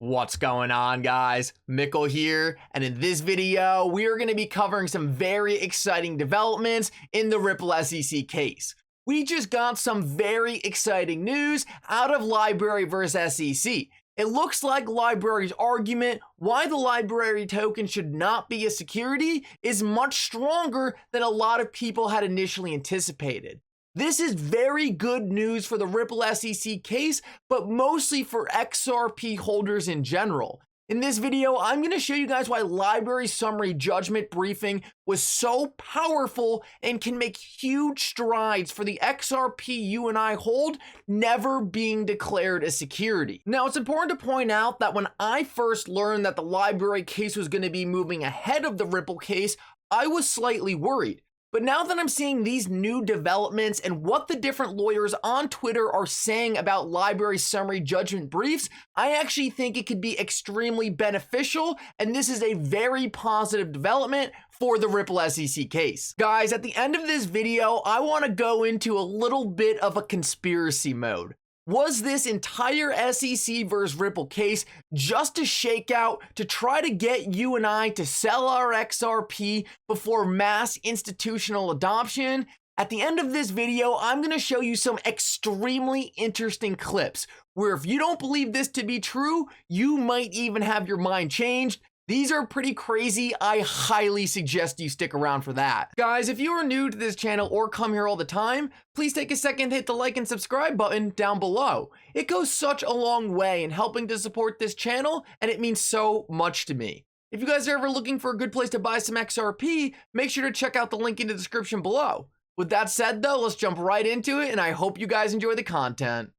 What's going on, guys? Mickle here, and in this video, we are going to be covering some very exciting developments in the Ripple SEC case. We just got some very exciting news out of Library versus SEC. It looks like Library's argument why the Library token should not be a security is much stronger than a lot of people had initially anticipated. This is very good news for the Ripple SEC case, but mostly for XRP holders in general. In this video, I'm going to show you guys why Library's summary judgment briefing was so powerful and can make huge strides for the XRP you and I hold never being declared a security. Now, it's important to point out that when I first learned that the Library case was going to be moving ahead of the Ripple case, I was slightly worried. But now that I'm seeing these new developments and what the different lawyers on Twitter are saying about Library summary judgment briefs, I actually think it could be extremely beneficial, and this is a very positive development for the Ripple SEC case. Guys, at the end of this video, I want to go into a little bit of a conspiracy mode. Was this entire SEC versus Ripple case just a shakeout to try to get you and I to sell our XRP before mass institutional adoption? At the end of this video, I'm going to show you some extremely interesting clips where if you don't believe this to be true, you might even have your mind changed. These are pretty crazy. I highly suggest you stick around for that. Guys, if you are new to this channel or come here all the time, please take a second to hit the like and subscribe button down below. It goes such a long way in helping to support this channel, and it means so much to me. If you guys are ever looking for a good place to buy some XRP, make sure to check out the link in the description below. With that said though, let's jump right into it, and I hope you guys enjoy the content.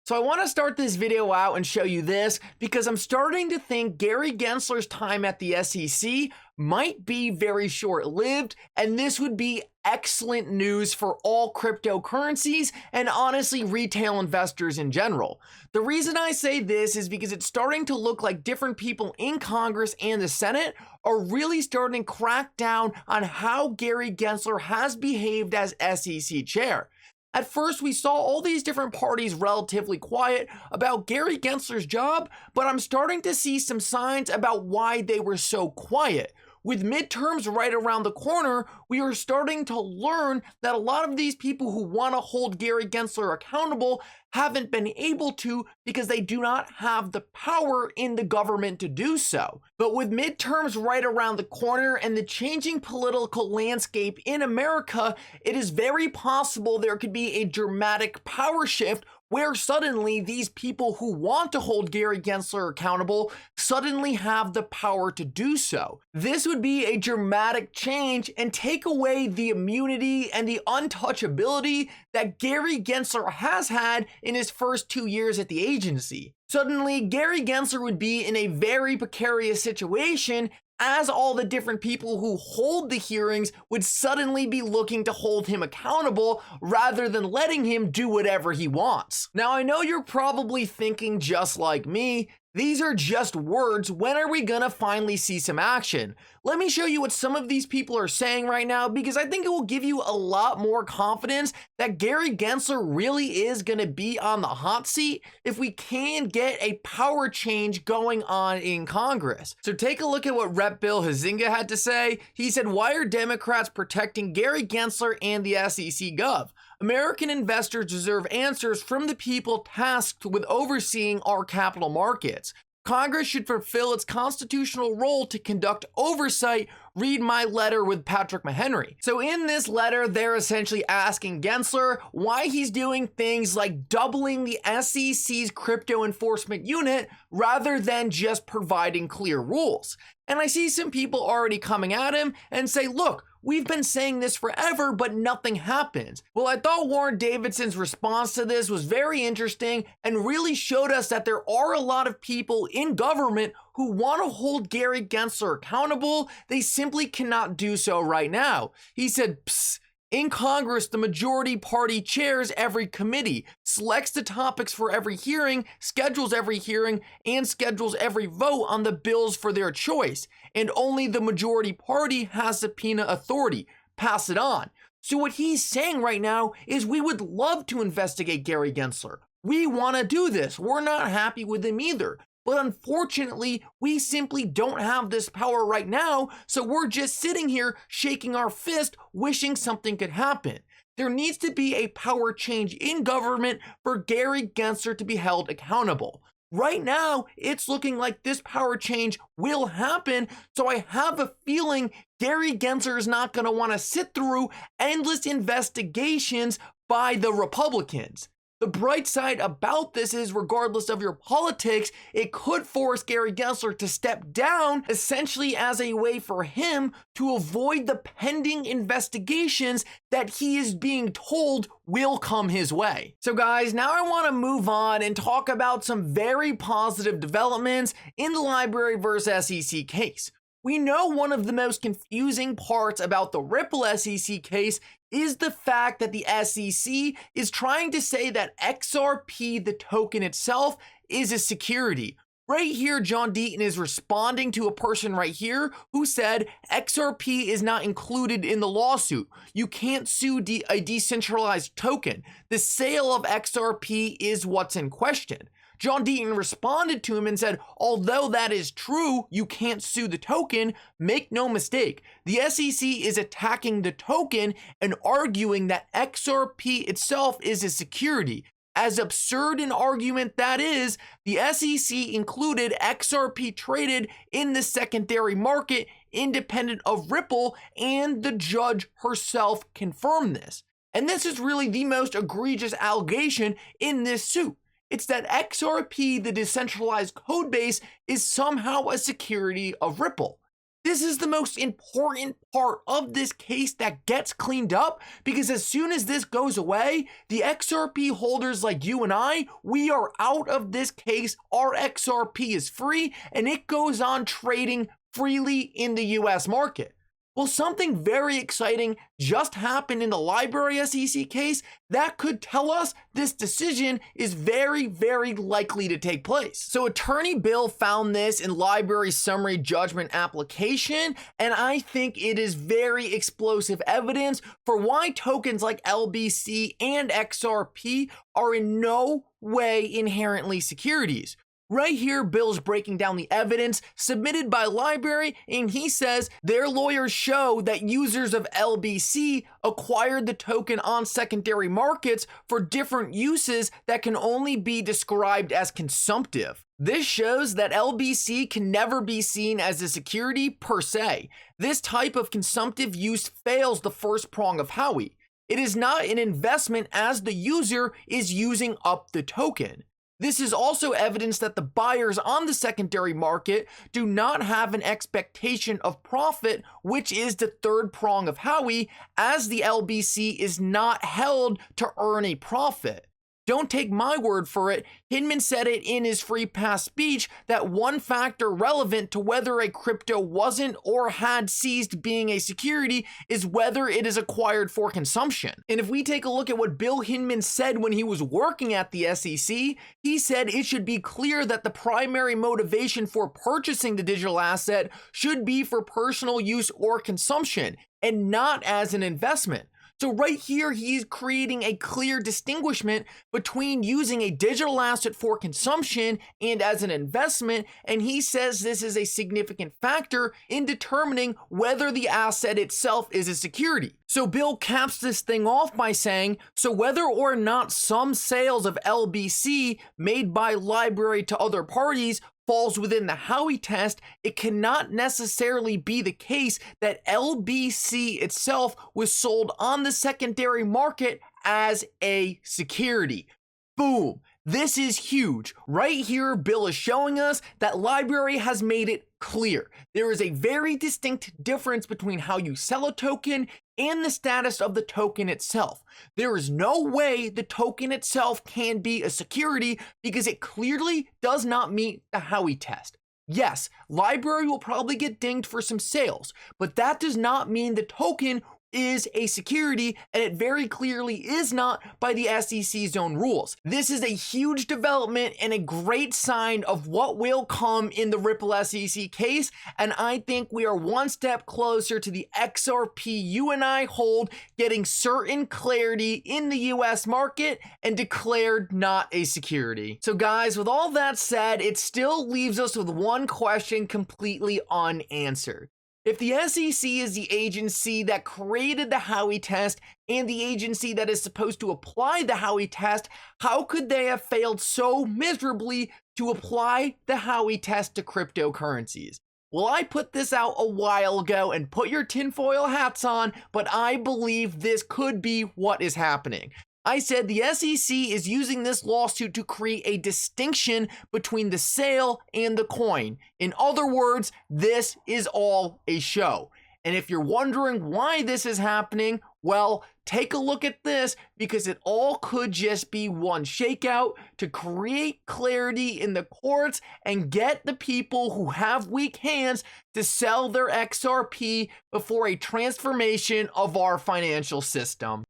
So I want to start this video out and show you this because I'm starting to think Gary Gensler's time at the SEC might be very short-lived, and this would be excellent news for all cryptocurrencies and honestly retail investors in general. The reason I say this is because it's starting to look like different people in Congress and the Senate are really starting to crack down on how Gary Gensler has behaved as SEC chair. At first, we saw all these different parties relatively quiet about Gary Gensler's job, but I'm starting to see some signs about why they were so quiet. With midterms right around the corner, we are starting to learn that a lot of these people who want to hold Gary Gensler accountable haven't been able to because they do not have the power in the government to do so. But with midterms right around the corner and the changing political landscape in America, it is very possible there could be a dramatic power shift where suddenly these people who want to hold Gary Gensler accountable suddenly have the power to do so. This would be a dramatic change and take away the immunity and the untouchability that Gary Gensler has had in his first 2 years at the agency. Suddenly, Gary Gensler would be in a very precarious situation as all the different people who hold the hearings would suddenly be looking to hold him accountable rather than letting him do whatever he wants. Now, I know you're probably thinking just like me, these are just words. When are we gonna finally see some action? Let me show you what some of these people are saying right now because I think it will give you a lot more confidence that Gary Gensler really is gonna be on the hot seat if we can get a power change going on in Congress. So take a look at what Rep. Bill Huizenga had to say. He said, "Why are Democrats protecting Gary Gensler and the SEC Gov? American investors deserve answers from the people tasked with overseeing our capital markets. Congress should fulfill its constitutional role to conduct oversight. Read my letter with Patrick Mahenry." So in this letter, they're essentially asking Gensler why he's doing things like doubling the SEC's crypto enforcement unit rather than just providing clear rules. And I see some people already coming at him and say, look, we've been saying this forever, but nothing happens. Well, I thought Warren Davidson's response to this was very interesting and really showed us that there are a lot of people in government who want to hold Gary Gensler accountable. They simply cannot do so right now. He said, "Psst. In Congress, the majority party chairs every committee, selects the topics for every hearing, schedules every hearing, and schedules every vote on the bills for their choice. And only the majority party has subpoena authority. Pass it on." So what he's saying right now is we would love to investigate Gary Gensler. We want to do this. We're not happy with him either. But unfortunately, we simply don't have this power right now, so we're just sitting here shaking our fist, wishing something could happen. There needs to be a power change in government for Gary Gensler to be held accountable. Right now, it's looking like this power change will happen, so I have a feeling Gary Gensler is not going to want to sit through endless investigations by the Republicans. The bright side about this is, regardless of your politics, it could force Gary Gensler to step down, essentially as a way for him to avoid the pending investigations that he is being told will come his way. So guys, now I want to move on and talk about some very positive developments in the Library versus SEC case. We know one of the most confusing parts about the Ripple SEC case is the fact that the SEC is trying to say that XRP, the token itself, is a security. Right here, John Deaton is responding to a person right here who said XRP is not included in the lawsuit. You can't sue a decentralized token. The sale of XRP is what's in question. John Deaton responded to him and said, although that is true, you can't sue the token. Make no mistake, the SEC is attacking the token and arguing that XRP itself is a security. As absurd an argument that is, the SEC included XRP traded in the secondary market independent of Ripple, and the judge herself confirmed this. And this is really the most egregious allegation in this suit. It's that XRP, the decentralized code base, is somehow a security of Ripple. This is the most important part of this case that gets cleaned up, because as soon as this goes away, the XRP holders like you and I, we are out of this case. Our XRP is free and it goes on trading freely in the US market. Well, something very exciting just happened in the Library SEC case that could tell us this decision is very, very likely to take place. So Attorney Bill found this in Library summary judgment application, and I think it is very explosive evidence for why tokens like LBC and XRP are in no way inherently securities. Right here, Bill's breaking down the evidence submitted by Library, and he says their lawyers show that users of LBC acquired the token on secondary markets for different uses that can only be described as consumptive. This shows that LBC can never be seen as a security per se. This type of consumptive use fails the first prong of Howey. It is not an investment as the user is using up the token. This is also evidence that the buyers on the secondary market do not have an expectation of profit, which is the third prong of Howey, as the LBC is not held to earn a profit. Don't take my word for it. Hinman said it in his free pass speech that one factor relevant to whether a crypto wasn't or had ceased being a security is whether it is acquired for consumption. And if we take a look at what Bill Hinman said when he was working at the SEC, he said it should be clear that the primary motivation for purchasing the digital asset should be for personal use or consumption, and not as an investment. So right here, he's creating a clear distinguishment between using a digital asset for consumption and as an investment, and he says this is a significant factor in determining whether the asset itself is a security. So Bill caps this thing off by saying, so whether or not some sales of LBC made by Library to other parties falls within the Howey test, it cannot necessarily be the case that LBC itself was sold on the secondary market as a security. Boom. This is huge. Right here, Bill is showing us that Library has made it clear. There is a very distinct difference between how you sell a token and the status of the token itself. There is no way the token itself can be a security because it clearly does not meet the Howey test. Yes, Library will probably get dinged for some sales, but that does not mean the token is a security, and it very clearly is not by the SEC's own rules. This is a huge development and a great sign of what will come in the Ripple SEC case, and I think we are one step closer to the XRP you and I hold getting certain clarity in the US market and declared not a security. So guys, with all that said, it still leaves us with one question completely unanswered. If the SEC is the agency that created the Howey test and the agency that is supposed to apply the Howey test, how could they have failed so miserably to apply the Howey test to cryptocurrencies? Well, I put this out a while ago, and put your tinfoil hats on, but I believe this could be what is happening. I said the SEC is using this lawsuit to create a distinction between the sale and the coin. In other words, this is all a show. And if you're wondering why this is happening, well, take a look at this, because it all could just be one shakeout to create clarity in the courts and get the people who have weak hands to sell their XRP before a transformation of our financial system.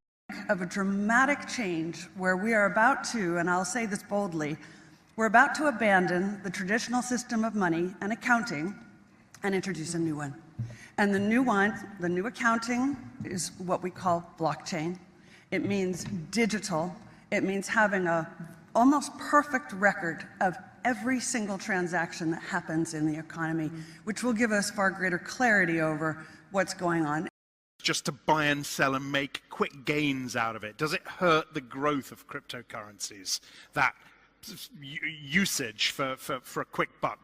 Of a dramatic change where we are about to, and I'll say this boldly, we're about to abandon the traditional system of money and accounting and introduce a new one. And the new accounting is what we call blockchain. It means digital. It means having a almost perfect record of every single transaction that happens in the economy, which will give us far greater clarity over what's going on. Just to buy and sell and make quick gains out of it? Does it hurt the growth of cryptocurrencies, that usage for a quick buck?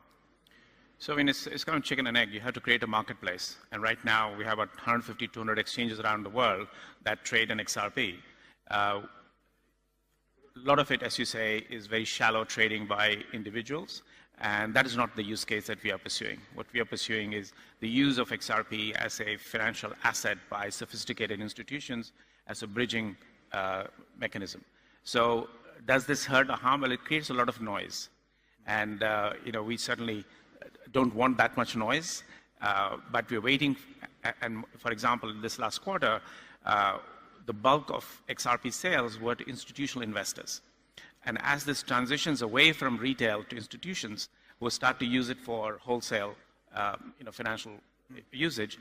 So I mean, it's kind of chicken and egg. You have to create a marketplace. And right now, we have about 150, 200 exchanges around the world that trade in XRP. A lot of it, as you say, is very shallow trading by individuals. And that is not the use case that we are pursuing. What we are pursuing is the use of XRP as a financial asset by sophisticated institutions as a bridging mechanism. So does this hurt or harm? Well, it creates a lot of noise. And we certainly don't want that much noise, but we're waiting. And for example, this last quarter, the bulk of XRP sales were to institutional investors. And as this transitions away from retail to institutions, we'll start to use it for wholesale, financial usage.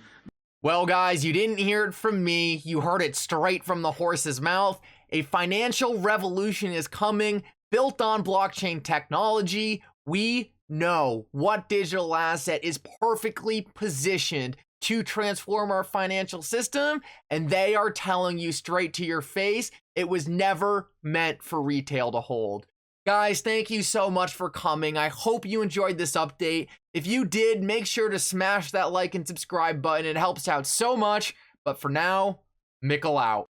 Well, guys, you didn't hear it from me. You heard it straight from the horse's mouth. A financial revolution is coming, built on blockchain technology. We know what digital asset is perfectly positioned to transform our financial system, and they are telling you straight to your face, it was never meant for retail to hold. Guys, thank you so much for coming. I hope you enjoyed this update. If you did, make sure to smash that like and subscribe button. It helps out so much. But for now, Mickle out.